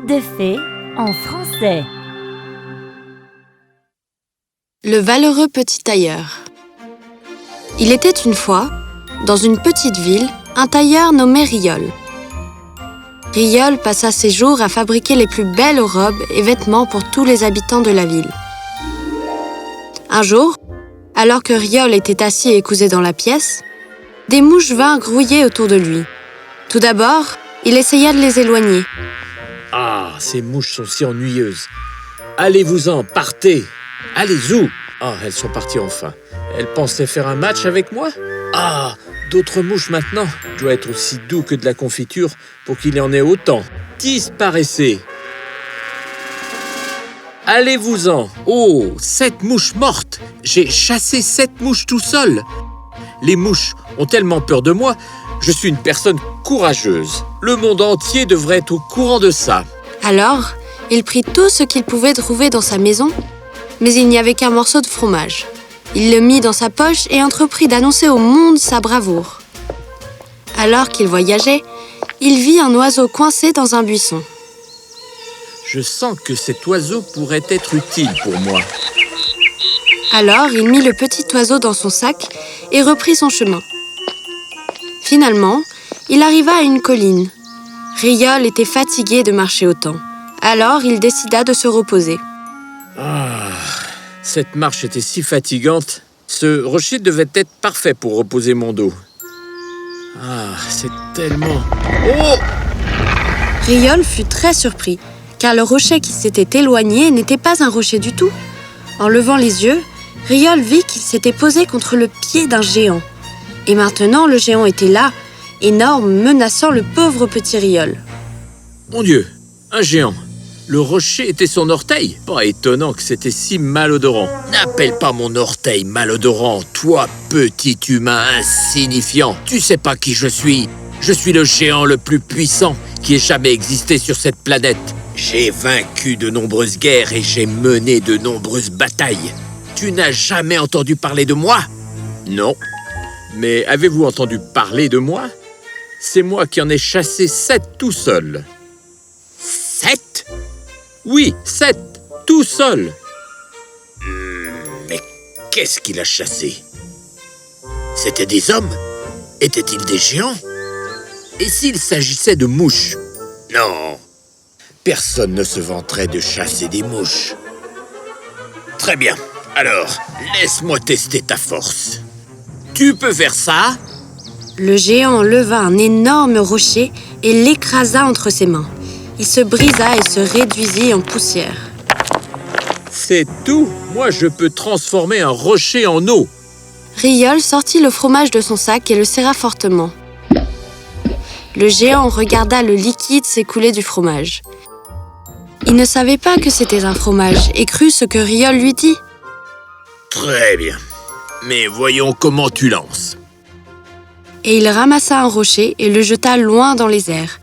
Conte de fées en français. Le valeureux petit tailleur. Il était une fois, dans une petite ville, un tailleur nommé Riol. Riol passa ses jours à fabriquer les plus belles robes et vêtements pour tous les habitants de la ville. Un jour, alors que Riol était assis et cousait dans la pièce, des mouches vinrent grouiller autour de lui. Tout d'abord, il essaya de les éloigner. « Ah, ces mouches sont si ennuyeuses. Allez-vous-en, partez. Allez, où? Ah, elles sont parties enfin. Elles pensaient faire un match avec moi? Ah, d'autres mouches maintenant. Je dois être aussi doux que de la confiture pour qu'il y en ait autant. Disparaissez. Allez-vous-en. Oh, 7 mouches mortes. J'ai chassé 7 mouches tout seul. Les mouches ont tellement peur de moi. Je suis une personne courageuse. Le monde entier devrait être au courant de ça. Alors, il prit tout ce qu'il pouvait trouver dans sa maison, mais il n'y avait qu'un morceau de fromage. Il le mit dans sa poche et entreprit d'annoncer au monde sa bravoure. Alors qu'il voyageait, il vit un oiseau coincé dans un buisson. Je sens que cet oiseau pourrait être utile pour moi. Alors, il mit le petit oiseau dans son sac et reprit son chemin. Finalement, il arriva à une colline. Riol était fatigué de marcher autant. Alors, il décida de se reposer. Ah, cette marche était si fatigante. Ce rocher devait être parfait pour reposer mon dos. Ah, c'est tellement... Oh! Riol fut très surpris, car le rocher qui s'était éloigné n'était pas un rocher du tout. En levant les yeux, Riol vit qu'il s'était posé contre le pied d'un géant. Et maintenant, le géant était là, énorme, menaçant le pauvre petit Riol. Mon Dieu, un géant. Le rocher était son orteil. Pas étonnant que c'était si malodorant. N'appelle pas mon orteil malodorant, toi, petit humain insignifiant. Tu sais pas qui je suis. Je suis le géant le plus puissant qui ait jamais existé sur cette planète. J'ai vaincu de nombreuses guerres et j'ai mené de nombreuses batailles. Tu n'as jamais entendu parler de moi? Non. Mais avez-vous entendu parler de moi? C'est moi qui en ai chassé 7 tout seul. 7? Oui, 7, tout seul. Mais qu'est-ce qu'il a chassé? C'étaient des hommes? Étaient-ils des géants? Et s'il s'agissait de mouches? Non, personne ne se vanterait de chasser des mouches. Très bien, alors, laisse-moi tester ta force. Tu peux faire ça? Le géant leva un énorme rocher et l'écrasa entre ses mains. Il se brisa et se réduisit en poussière. C'est tout? Moi, je peux transformer un rocher en eau. Riol sortit le fromage de son sac et le serra fortement. Le géant regarda le liquide s'écouler du fromage. Il ne savait pas que c'était un fromage et crut ce que Riol lui dit. Très bien. Mais voyons comment tu lances. Et il ramassa un rocher et le jeta loin dans les airs.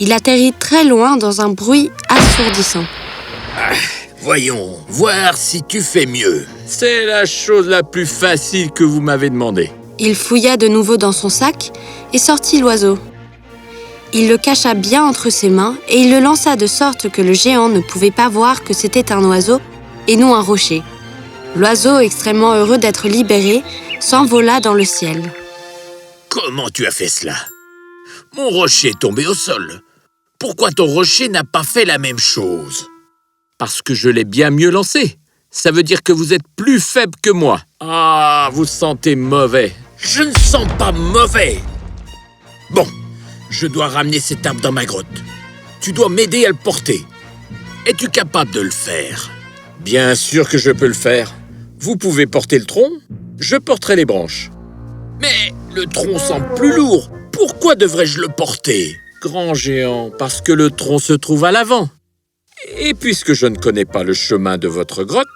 Il atterrit très loin dans un bruit assourdissant. Voyons, voir si tu fais mieux. C'est la chose la plus facile que vous m'avez demandé. Il fouilla de nouveau dans son sac et sortit l'oiseau. Il le cacha bien entre ses mains et il le lança de sorte que le géant ne pouvait pas voir que c'était un oiseau et non un rocher. L'oiseau, extrêmement heureux d'être libéré, s'envola dans le ciel. Comment tu as fait cela? Mon rocher est tombé au sol. Pourquoi ton rocher n'a pas fait la même chose? Parce que je l'ai bien mieux lancé. Ça veut dire que vous êtes plus faible que moi. Ah, vous sentez mauvais. Je ne sens pas mauvais. Bon, je dois ramener cet arbre dans ma grotte. Tu dois m'aider à le porter. Es-tu capable de le faire? Bien sûr que je peux le faire. Vous pouvez porter le tronc, je porterai les branches. Mais le tronc semble plus lourd. Pourquoi devrais-je le porter? Grand géant, parce que le tronc se trouve à l'avant. Et puisque je ne connais pas le chemin de votre grotte,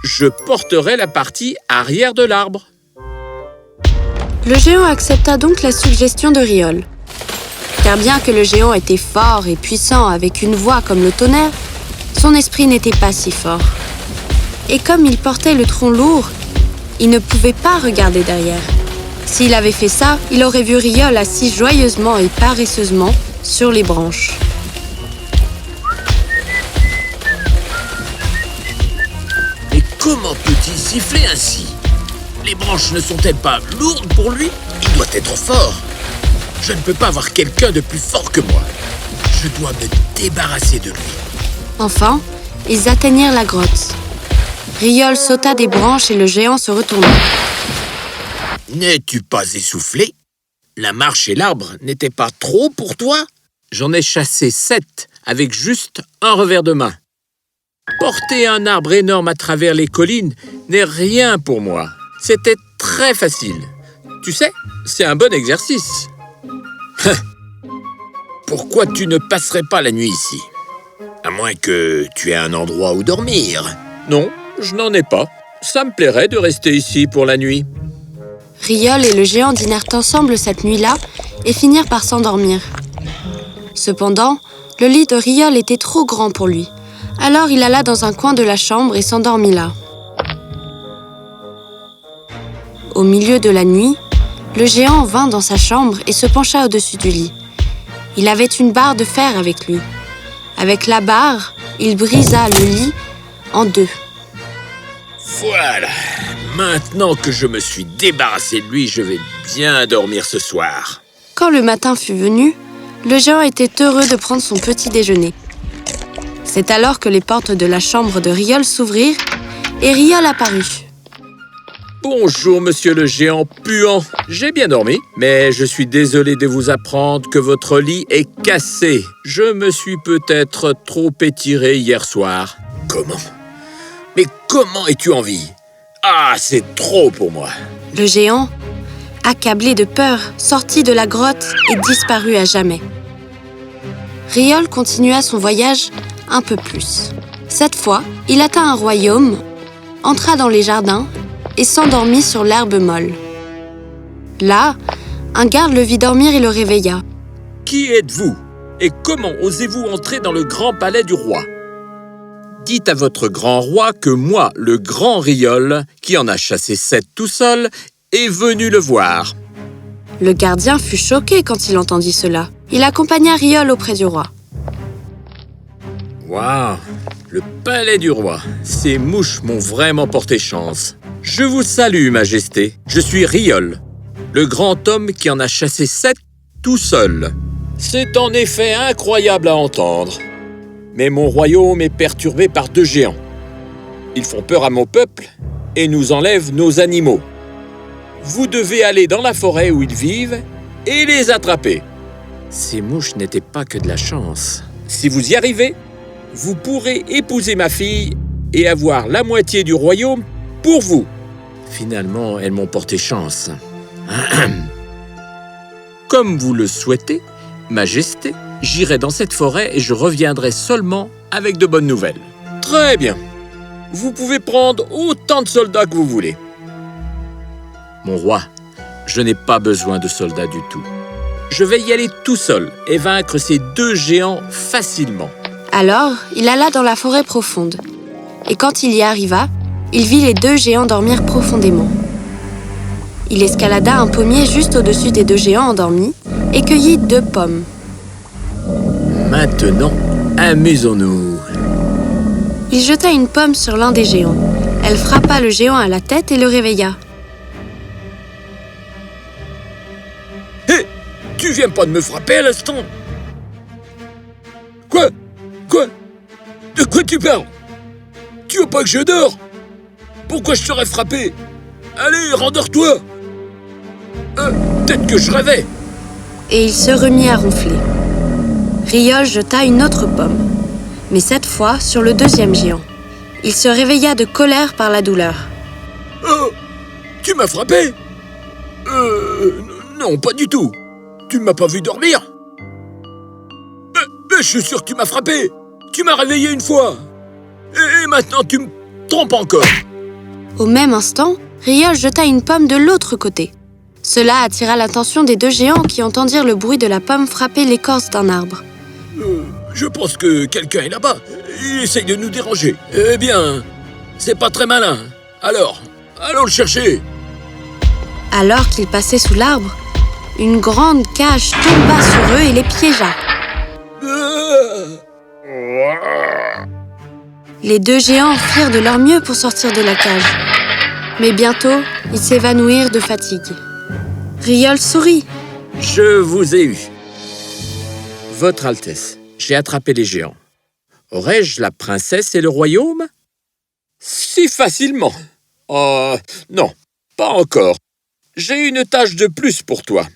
je porterai la partie arrière de l'arbre. Le géant accepta donc la suggestion de Riol. Car bien que le géant était fort et puissant avec une voix comme le tonnerre, son esprit n'était pas si fort. Et comme il portait le tronc lourd, il ne pouvait pas regarder derrière. S'il avait fait ça, il aurait vu Riol assis joyeusement et paresseusement sur les branches. Comment peut-il siffler ainsi? Les branches ne sont-elles pas lourdes pour lui? Il doit être fort. Je ne peux pas avoir quelqu'un de plus fort que moi. Je dois me débarrasser de lui. Enfin, ils atteignirent la grotte. Riol sauta des branches et le géant se retourna. N'es-tu pas essoufflé? La marche et l'arbre n'étaient pas trop pour toi? J'en ai chassé 7 avec juste un revers de main. Porter un arbre énorme à travers les collines n'est rien pour moi. C'était très facile. Tu sais, c'est un bon exercice. Pourquoi tu ne passerais pas la nuit ici? À moins que tu aies un endroit où dormir. Non, je n'en ai pas. Ça me plairait de rester ici pour la nuit. Riol et le géant dînèrent ensemble cette nuit-là et finirent par s'endormir. Cependant, le lit de Riol était trop grand pour lui. Alors il alla dans un coin de la chambre et s'endormit là. Au milieu de la nuit, le géant vint dans sa chambre et se pencha au-dessus du lit. Il avait une barre de fer avec lui. Avec la barre, il brisa le lit en 2. Voilà. Maintenant que je me suis débarrassé de lui, je vais bien dormir ce soir. Quand le matin fut venu, le géant était heureux de prendre son petit déjeuner. C'est alors que les portes de la chambre de Riol s'ouvrirent et Riol apparut. Bonjour, monsieur le géant puant. J'ai bien dormi, mais je suis désolé de vous apprendre que votre lit est cassé. Je me suis peut-être trop étiré hier soir. Comment? Mais comment es-tu en vie? Ah, c'est trop pour moi. Le géant, accablé de peur, sortit de la grotte et disparut à jamais. Riol continua son voyage un peu plus. Cette fois, il atteint un royaume, entra dans les jardins et s'endormit sur l'herbe molle. Là, un garde le vit dormir et le réveilla. Qui êtes-vous? Et comment osez-vous entrer dans le grand palais du roi? Dites à votre grand roi que moi, le grand Riol, qui en a chassé 7 tout seul, est venu le voir. Le gardien fut choqué quand il entendit cela. Il accompagna Riol auprès du roi. Waouh! Le palais du roi. Ces mouches m'ont vraiment porté chance. Je vous salue, Majesté. Je suis Riol, le grand homme qui en a chassé 7 tout seul. C'est en effet incroyable à entendre. Mais mon royaume est perturbé par 2 géants. Ils font peur à mon peuple et nous enlèvent nos animaux. Vous devez aller dans la forêt où ils vivent et les attraper. Ces mouches n'étaient pas que de la chance. Si vous y arrivez, vous pourrez épouser ma fille et avoir la moitié du royaume pour vous. Finalement, elles m'ont porté chance. Comme vous le souhaitez, Majesté, j'irai dans cette forêt et je reviendrai seulement avec de bonnes nouvelles. Très bien. Vous pouvez prendre autant de soldats que vous voulez. Mon roi, je n'ai pas besoin de soldats du tout. Je vais y aller tout seul et vaincre ces 2 géants facilement. Alors, il alla dans la forêt profonde. Et quand il y arriva, il vit les 2 géants dormir profondément. Il escalada un pommier juste au-dessus des 2 géants endormis et cueillit 2 pommes. Maintenant, amusons-nous. Il jeta une pomme sur l'un des géants. Elle frappa le géant à la tête et le réveilla. Hé! Tu viens pas de me frapper à l'instant? Quoi? De quoi tu parles? Tu veux pas que je dors? Pourquoi je t'aurais frappé? Allez, rendors-toi! Peut-être que je rêvais. Et il se remit à ronfler. Riol jeta une autre pomme, mais cette fois sur le 2e géant. Il se réveilla de colère par la douleur. Oh! Tu m'as frappé? Non, pas du tout. Tu ne m'as pas vu dormir? Mais je suis sûr que tu m'as frappé. Tu m'as réveillé une fois. Et maintenant, tu me trompes encore. Au même instant, Riol jeta une pomme de l'autre côté. Cela attira l'attention des 2 géants qui entendirent le bruit de la pomme frapper l'écorce d'un arbre. Je pense que quelqu'un est là-bas. Il essaye de nous déranger. Eh bien, c'est pas très malin. Alors, allons le chercher. Alors qu'ils passaient sous l'arbre, une grande cage tomba sur eux et les piégea. Les deux géants firent de leur mieux pour sortir de la cage. Mais bientôt, ils s'évanouirent de fatigue. Riol sourit. Je vous ai eu. Votre Altesse, j'ai attrapé les géants. Aurais-je la princesse et le royaume? Si facilement. Oh, non, pas encore. J'ai une tâche de plus pour toi.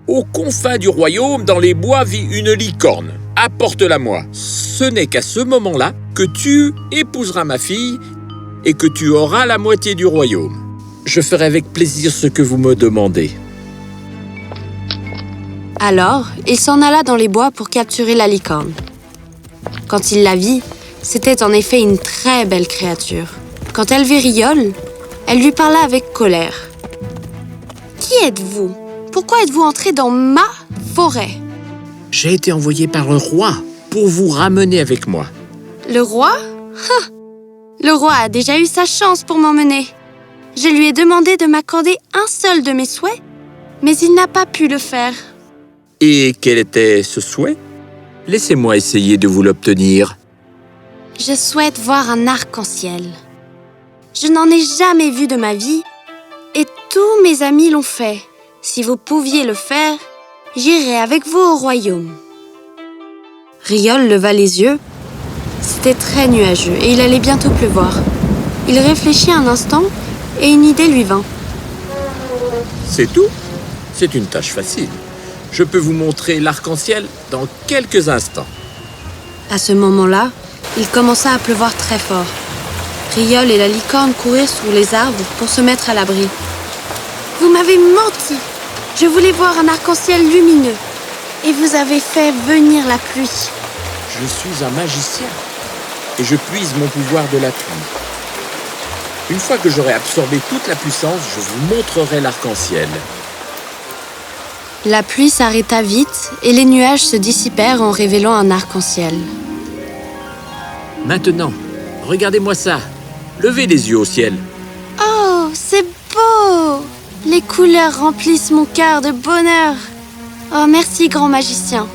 Aux confins du royaume, dans les bois, vit une licorne. Apporte-la-moi. Ce n'est qu'à ce moment-là que tu épouseras ma fille et que tu auras la moitié du royaume. Je ferai avec plaisir ce que vous me demandez. Alors, il s'en alla dans les bois pour capturer la licorne. Quand il la vit, c'était en effet une très belle créature. Quand elle vit Riol, elle lui parla avec colère. « Qui êtes-vous? Pourquoi êtes-vous entré dans ma forêt? » J'ai été envoyé par le roi pour vous ramener avec moi. Le roi? Le roi a déjà eu sa chance pour m'emmener. Je lui ai demandé de m'accorder un seul de mes souhaits, mais il n'a pas pu le faire. Et quel était ce souhait? Laissez-moi essayer de vous l'obtenir. Je souhaite voir un arc-en-ciel. Je n'en ai jamais vu de ma vie, et tous mes amis l'ont fait. Si vous pouviez le faire, j'irai avec vous au royaume. Riol leva les yeux. C'était très nuageux et il allait bientôt pleuvoir. Il réfléchit un instant et une idée lui vint. C'est tout? C'est une tâche facile. Je peux vous montrer l'arc-en-ciel dans quelques instants. À ce moment-là, il commença à pleuvoir très fort. Riol et la licorne coururent sous les arbres pour se mettre à l'abri. « Vous m'avez menti! Je voulais voir un arc-en-ciel lumineux. Et vous avez fait venir la pluie. » Je suis un magicien et je puise mon pouvoir de la pluie. Une fois que j'aurai absorbé toute la puissance, je vous montrerai l'arc-en-ciel. La pluie s'arrêta vite et les nuages se dissipèrent en révélant un arc-en-ciel. Maintenant, regardez-moi ça. Levez les yeux au ciel. Oh, c'est beau! Les couleurs remplissent mon cœur de bonheur. Oh, merci, grand magicien.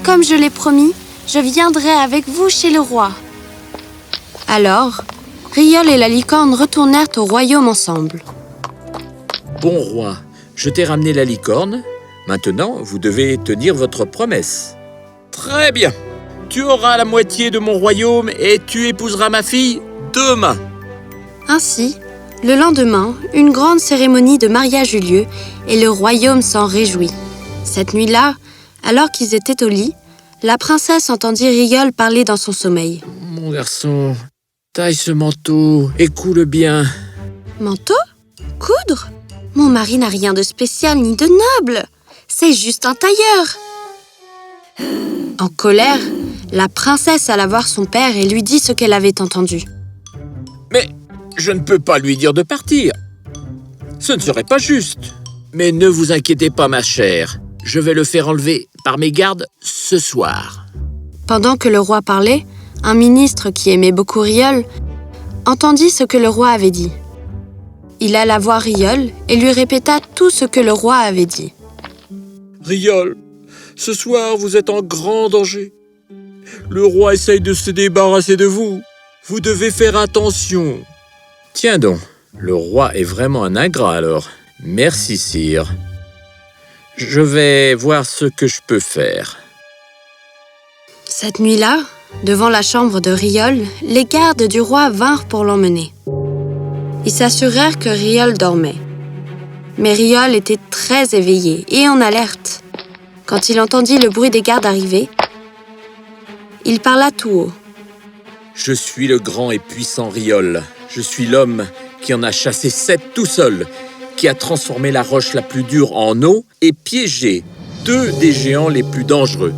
Comme je l'ai promis, je viendrai avec vous chez le roi. Alors, Riol et la licorne retournèrent au royaume ensemble. Bon roi, je t'ai ramené la licorne. Maintenant, vous devez tenir votre promesse. Très bien. Tu auras la moitié de mon royaume et tu épouseras ma fille demain. Ainsi, le lendemain, une grande cérémonie de mariage eut lieu et le royaume s'en réjouit. Cette nuit-là, alors qu'ils étaient au lit, la princesse entendit Riol parler dans son sommeil. Mon garçon, taille ce manteau et coule bien. Manteau? Coudre? Mon mari n'a rien de spécial ni de noble. C'est juste un tailleur. En colère, la princesse alla voir son père et lui dit ce qu'elle avait entendu. Mais je ne peux pas lui dire de partir. Ce ne serait pas juste. Mais ne vous inquiétez pas, ma chère. Je vais le faire enlever par mes gardes ce soir. Pendant que le roi parlait, un ministre qui aimait beaucoup Riol entendit ce que le roi avait dit. Il alla voir Riol et lui répéta tout ce que le roi avait dit. Riol, ce soir vous êtes en grand danger. Le roi essaye de se débarrasser de vous. Vous devez faire attention. Tiens donc, le roi est vraiment un ingrat alors. Merci, sire. Je vais voir ce que je peux faire. Cette nuit-là, devant la chambre de Riol, les gardes du roi vinrent pour l'emmener. Ils s'assurèrent que Riol dormait. Mais Riol était très éveillé et en alerte. Quand il entendit le bruit des gardes arriver, il parla tout haut. « Je suis le grand et puissant Riol. Je suis l'homme qui en a chassé 7 tout seul, qui a transformé la roche la plus dure en eau et piégé 2 des géants les plus dangereux.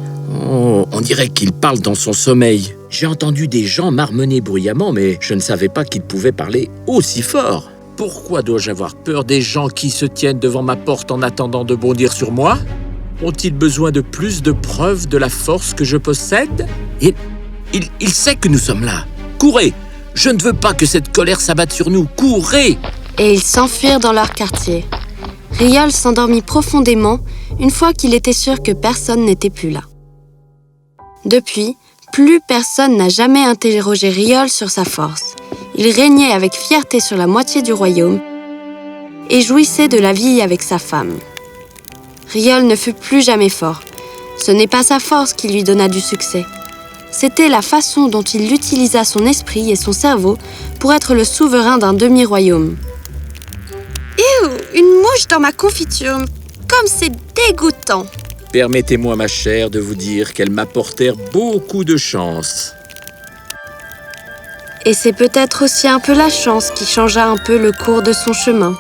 Oh, on dirait qu'il parle dans son sommeil. J'ai entendu des gens marmonner bruyamment, mais je ne savais pas qu'ils pouvaient parler aussi fort. Pourquoi dois-je avoir peur des gens qui se tiennent devant ma porte en attendant de bondir sur moi? Ont-ils besoin de plus de preuves de la force que je possède? Il sait que nous sommes là. Courez! Je ne veux pas que cette colère s'abatte sur nous. Courez! Et ils s'enfuirent dans leur quartier. Riol s'endormit profondément une fois qu'il était sûr que personne n'était plus là. Depuis, Plus personne n'a jamais interrogé Riol sur sa force. Il régnait avec fierté sur la moitié du royaume et jouissait de la vie avec sa femme. Riol ne fut plus jamais fort. Ce n'est pas sa force qui lui donna du succès. C'était la façon dont il utilisa son esprit et son cerveau pour être le souverain d'un demi-royaume. Une mouche dans ma confiture, comme c'est dégoûtant! Permettez-moi, ma chère, de vous dire qu'elles m'apportèrent beaucoup de chance. Et c'est peut-être aussi un peu la chance qui changea un peu le cours de son chemin.